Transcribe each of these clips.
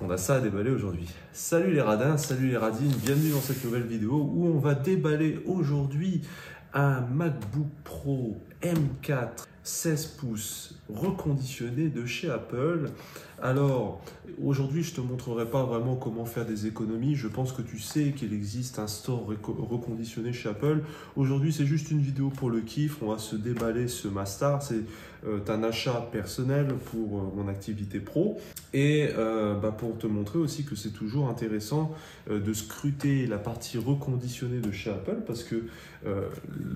On a ça à déballer aujourd'hui. Salut les radins, salut les radines, bienvenue dans cette nouvelle vidéo où on va déballer aujourd'hui un MacBook Pro M4 16 pouces reconditionné de chez Apple. Alors aujourd'hui je te montrerai pas vraiment comment faire des économies, je pense que tu sais qu'il existe un store reconditionné chez Apple. Aujourd'hui c'est juste une vidéo pour le kiff, on va se déballer ce Mastar, c'est un achat personnel pour mon activité pro et pour te montrer aussi que c'est toujours intéressant de scruter la partie reconditionnée de chez Apple parce que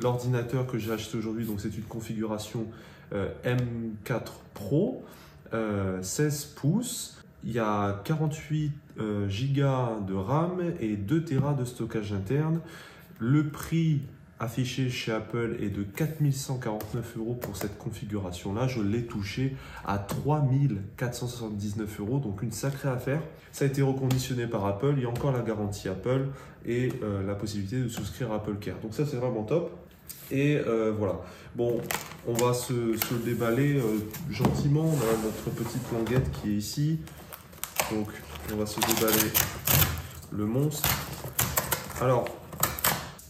l'ordinateur que j'ai acheté aujourd'hui, donc c'est une configuration M4 Pro 16 pouces, il y a 48 Go de RAM et 2 Tera de stockage interne. Le prix affiché chez Apple est de 4 149 € pour cette configuration-là. Je l'ai touché à 3 479 €, donc une sacrée affaire. Ça a été reconditionné par Apple, il y a encore la garantie Apple et la possibilité de souscrire à Apple Care. Donc ça, c'est vraiment top. Et voilà. Bon, on va se le déballer gentiment. On a notre petite languette qui est ici. Donc, on va se déballer le monstre. Alors,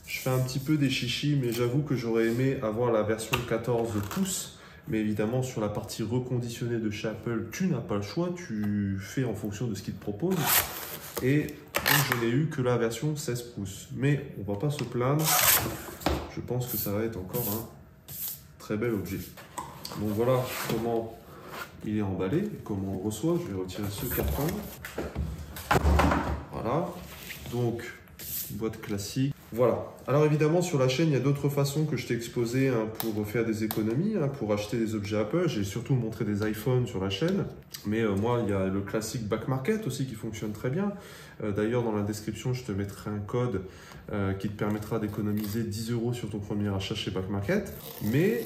je fais un petit peu des chichis, mais j'avoue que j'aurais aimé avoir la version 14 pouces. Mais évidemment, sur la partie reconditionnée de chez Apple, tu n'as pas le choix. Tu fais en fonction de ce qu'ils te proposent. Et donc, je n'ai eu que la version 16 pouces. Mais on ne va pas se plaindre. Je pense que ça va être encore un très bel objet. Donc voilà comment il est emballé et comment on reçoit. Je vais retirer ce carton. Voilà. Donc, boîte classique. Voilà. Alors évidemment, sur la chaîne, il y a d'autres façons que je t'ai exposé pour faire des économies, pour acheter des objets Apple. J'ai surtout montré des iPhones sur la chaîne. Mais moi, il y a le classique Back Market aussi qui fonctionne très bien. D'ailleurs, dans la description, je te mettrai un code qui te permettra d'économiser 10 € sur ton premier achat chez Back Market. Mais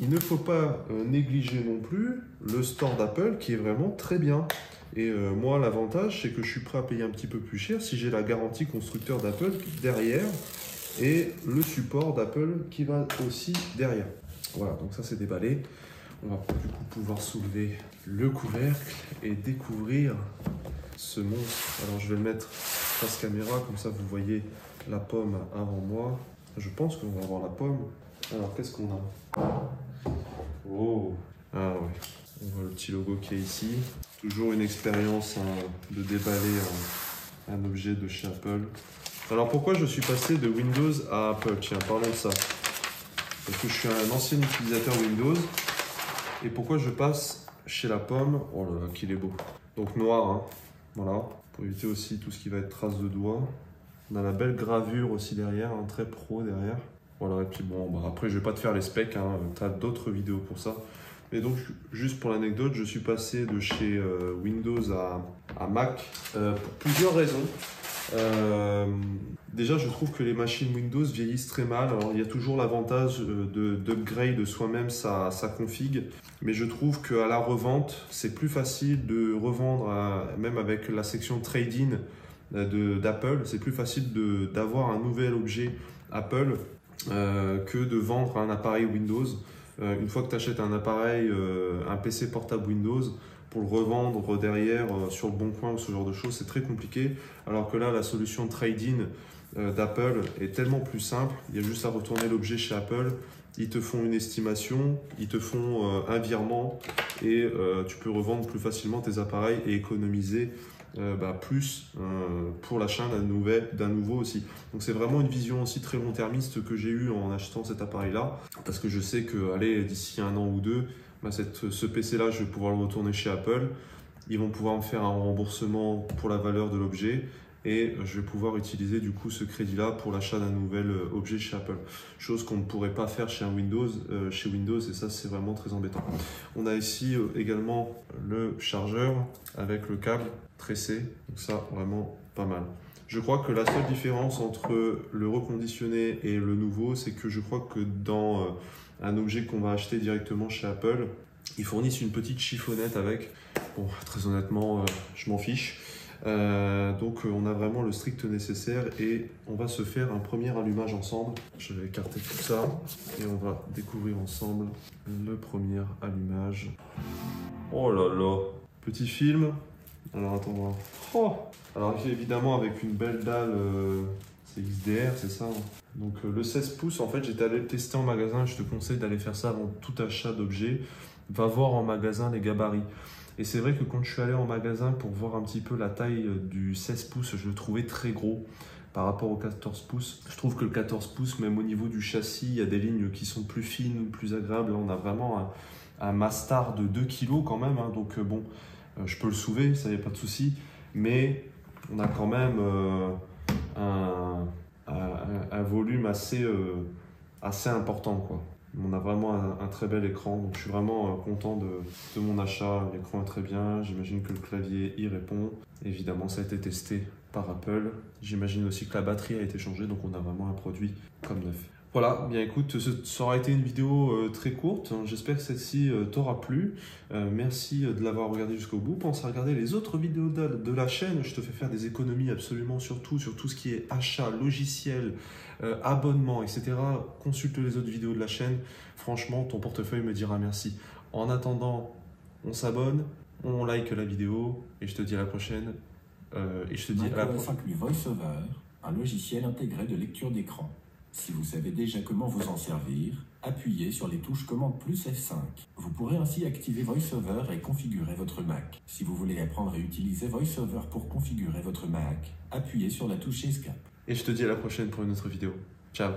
il ne faut pas négliger non plus le store d'Apple qui est vraiment très bien. Et moi, l'avantage, c'est que je suis prêt à payer un petit peu plus cher si j'ai la garantie constructeur d'Apple derrière et le support d'Apple qui va aussi derrière. Voilà, donc ça c'est déballé. On va du coup pouvoir soulever le couvercle et découvrir ce monstre. Alors je vais le mettre face caméra, comme ça vous voyez la pomme avant moi. Je pense qu'on va avoir la pomme. Alors qu'est-ce qu'on a? Oh, ah ouais, on voit le petit logo qui est ici. Toujours une expérience de déballer un objet de chez Apple. Alors pourquoi je suis passé de Windows à Apple? Tiens, parlons de ça. Parce que je suis un ancien utilisateur Windows. Et pourquoi je passe chez la pomme? Oh là là, qu'il est beau. Donc noir, voilà, pour éviter aussi tout ce qui va être traces de doigts. On a la belle gravure aussi derrière, très pro derrière. Voilà, et puis bon, après je vais pas te faire les specs, tu as d'autres vidéos pour ça. Mais donc, juste pour l'anecdote, je suis passé de chez Windows à Mac pour plusieurs raisons. Déjà, je trouve que les machines Windows vieillissent très mal. Alors, il y a toujours l'avantage d'upgrade soi-même sa config, mais je trouve qu'à la revente, c'est plus facile de revendre, même avec la section Trade-in d'Apple, c'est plus facile d'avoir un nouvel objet Apple que de vendre un appareil Windows. Une fois que tu achètes un appareil, un PC portable Windows, pour le revendre derrière sur le bon coin ou ce genre de choses, c'est très compliqué. Alors que là, la solution trade-in d'Apple est tellement plus simple. Il y a juste à retourner l'objet chez Apple. Ils te font une estimation, ils te font un virement et tu peux revendre plus facilement tes appareils et économiser plus pour l'achat d'un nouveau aussi. Donc c'est vraiment une vision aussi très long-termiste que j'ai eue en achetant cet appareil-là, parce que je sais que d'ici 1 an ou 2, ce PC-là, je vais pouvoir le retourner chez Apple. Ils vont pouvoir me faire un remboursement pour la valeur de l'objet et je vais pouvoir utiliser du coup ce crédit-là pour l'achat d'un nouvel objet chez Apple. Chose qu'on ne pourrait pas faire chez Windows, et ça c'est vraiment très embêtant. On a ici également le chargeur avec le câble tressé, donc ça vraiment pas mal. Je crois que la seule différence entre le reconditionné et le nouveau, c'est que je crois que dans un objet qu'on va acheter directement chez Apple, ils fournissent une petite chiffonnette avec. Bon, très honnêtement, je m'en fiche. Donc on a vraiment le strict nécessaire et on va se faire un premier allumage ensemble. Je vais écarter tout ça et on va découvrir ensemble le premier allumage. Oh là là, petit film. Alors attends voir. Oh, alors évidemment avec une belle dalle, c'est XDR, c'est ça. Hein. Donc le 16 pouces, en fait j'étais allé le tester en magasin. Je te conseille d'aller faire ça avant tout achat d'objets. Va voir en magasin les gabarits. Et c'est vrai que quand je suis allé en magasin pour voir un petit peu la taille du 16 pouces, je le trouvais très gros par rapport au 14 pouces. Je trouve que le 14 pouces, même au niveau du châssis, il y a des lignes qui sont plus fines, plus agréables. Là, on a vraiment un Mastar de 2 kg quand même. Hein, donc bon, je peux le soulever, ça n'y a pas de souci. Mais on a quand même un volume assez important, quoi. On a vraiment un très bel écran, donc je suis vraiment content de mon achat. L'écran est très bien, j'imagine que le clavier y répond. Évidemment, ça a été testé par Apple. J'imagine aussi que la batterie a été changée, donc on a vraiment un produit comme neuf. Voilà, bien écoute, ça aura été une vidéo très courte. J'espère que celle-ci t'aura plu. Merci de l'avoir regardé jusqu'au bout. Pense à regarder les autres vidéos de la chaîne. Je te fais faire des économies absolument sur tout ce qui est achat, logiciel, abonnement, etc. Consulte les autres vidéos de la chaîne. Franchement, ton portefeuille me dira merci. En attendant, on s'abonne, on like la vidéo et je te dis à la prochaine. Et je te dis à la prochaine. inclut VoiceOver, un logiciel intégré de lecture d'écran. Si vous savez déjà comment vous en servir, appuyez sur les touches commande plus F5. Vous pourrez ainsi activer VoiceOver et configurer votre Mac. Si vous voulez apprendre à utiliser VoiceOver pour configurer votre Mac, appuyez sur la touche Escape. Et je te dis à la prochaine pour une autre vidéo. Ciao.